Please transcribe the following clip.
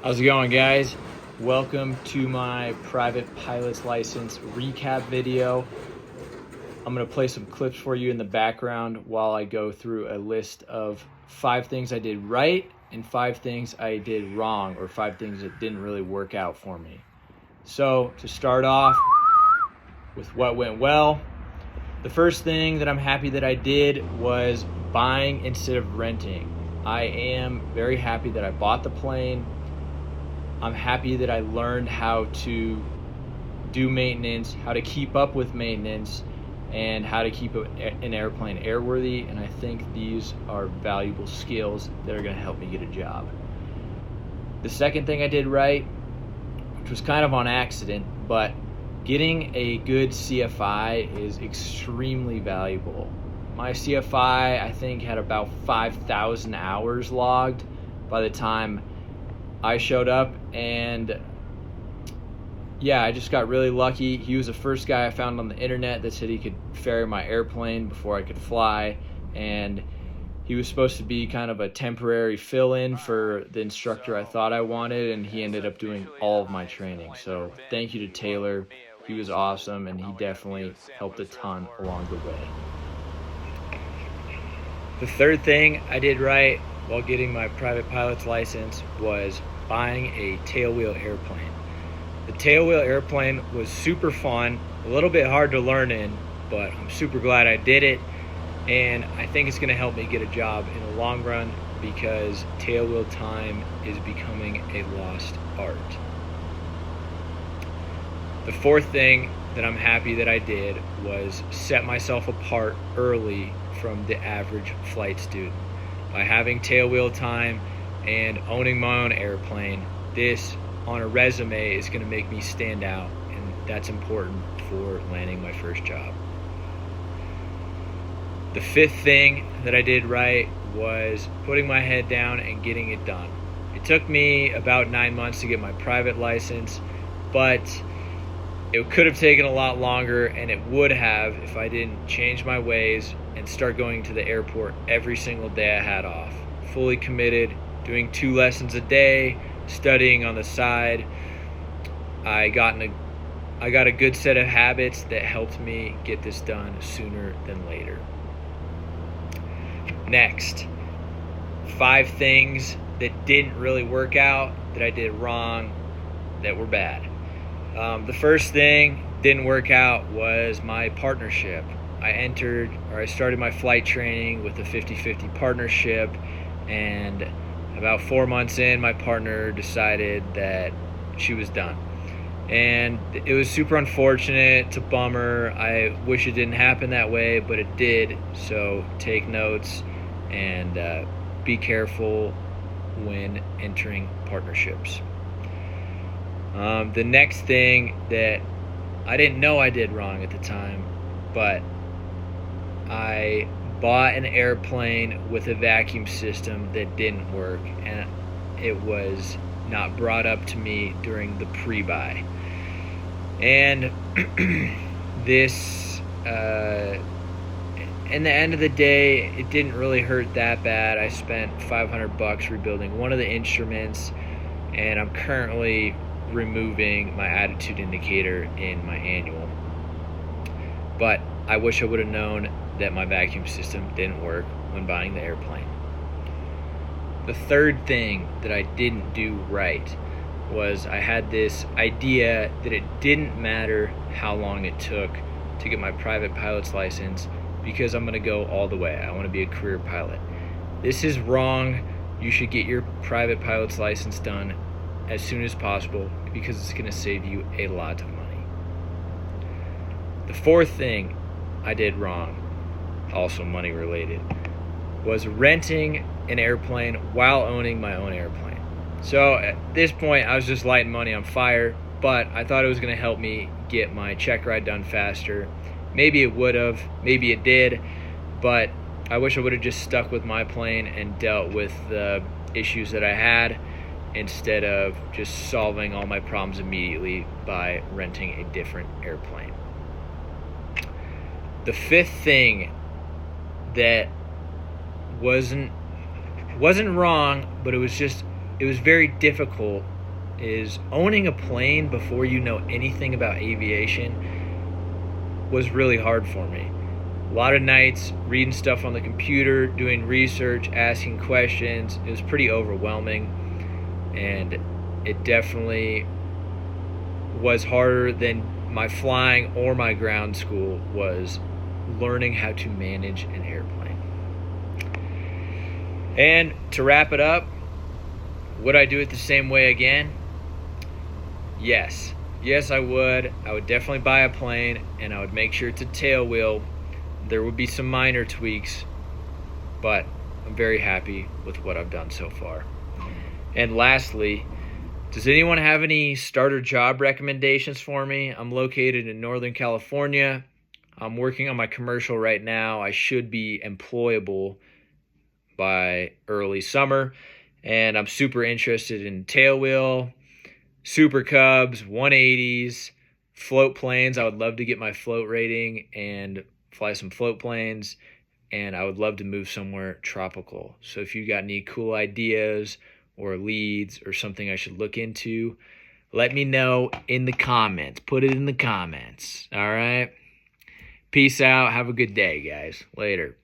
How's it going, guys? Welcome to my private pilot's license recap video. I'm going to play some clips for you in the background while I go through a list of 5 things I did right and 5 things I did wrong, or 5 things that didn't really work out for me. So to start off with what went well, the first thing that I'm happy that I did was buying instead of renting. I am very happy that I bought the plane. I'm happy that I learned how to do maintenance, how to keep up with maintenance, and how to keep an airplane airworthy, and I think these are valuable skills that are going to help me get a job. The second thing I did right, which was kind of on accident, but getting a good CFI is extremely valuable. My CFI, I think, had about 5,000 hours logged by the time I showed up, and yeah, I just got really lucky. He was the first guy I found on the internet that said he could ferry my airplane before I could fly, and he was supposed to be kind of a temporary fill-in for the instructor I thought I wanted, and he ended up doing all of my training. So thank you to Taylor. He was awesome, and he definitely helped a ton along the way. The third thing I did right while getting my private pilot's license was buying a tailwheel airplane. The tailwheel airplane was super fun, a little bit hard to learn in, but I'm super glad I did it, and I think it's going to help me get a job in the long run because tailwheel time is becoming a lost art. The fourth thing that I'm happy that I did was set myself apart early from the average flight student. By having tailwheel time and owning my own airplane, this on a resume is going to make me stand out, and that's important for landing my first job. The fifth thing that I did right was putting my head down and getting it done. It took me about 9 months to get my private license, but it could have taken a lot longer, and it would have if I didn't change my ways and start going to the airport every single day I had off. Fully committed, doing 2 lessons a day, studying on the side. I got a good set of habits that helped me get this done sooner than later. Next, 5 things that didn't really work out, that I did wrong, that were bad. The first thing didn't work out was my partnership. I started my flight training with a 50-50 partnership, and about 4 months in, my partner decided that she was done. And it was super unfortunate. It's a bummer. I wish it didn't happen that way, but it did. So take notes and be careful when entering partnerships. The next thing that I didn't know I did wrong at the time, but I bought an airplane with a vacuum system that didn't work, and it was not brought up to me during the pre-buy. And this, in the end of the day, it didn't really hurt that bad. I spent $500 rebuilding one of the instruments, and I'm currently removing my attitude indicator in my annual. But I wish I would have known that my vacuum system didn't work when buying the airplane. The third thing that I didn't do right was I had this idea that it didn't matter how long it took to get my private pilot's license because I'm going to go all the way. I want to be a career pilot. This is wrong. You should get your private pilot's license done as soon as possible because it's going to save you a lot of money. The fourth thing I did wrong, also money related, was renting an airplane while owning my own airplane. So at this point, I was just lighting money on fire, but I thought it was going to help me get my check ride done faster. Maybe it would have, maybe it did, but I wish I would have just stuck with my plane and dealt with the issues that I had instead of just solving all my problems immediately by renting a different airplane. The fifth thing that wasn't wrong, but it was very difficult is owning a plane before you know anything about aviation was really hard for me. A lot of nights reading stuff on the computer, doing research, asking questions. It was pretty overwhelming, and it definitely was harder than my flying or my ground school was learning how to manage an airplane. And to wrap it up, would I do it the same way again? Yes. Yes, I would. I would definitely buy a plane, and I would make sure it's a tailwheel. There would be some minor tweaks, but I'm very happy with what I've done so far. And lastly, does anyone have any starter job recommendations for me? I'm located in Northern California. I'm working on my commercial right now. I should be employable by early summer, and I'm super interested in tailwheel, Super Cubs, 180s, float planes. I would love to get my float rating and fly some float planes, and I would love to move somewhere tropical. So if you got any cool ideas or leads or something I should look into, let me know in the comments. Put it in the comments. All right? Peace out. Have a good day, guys. Later.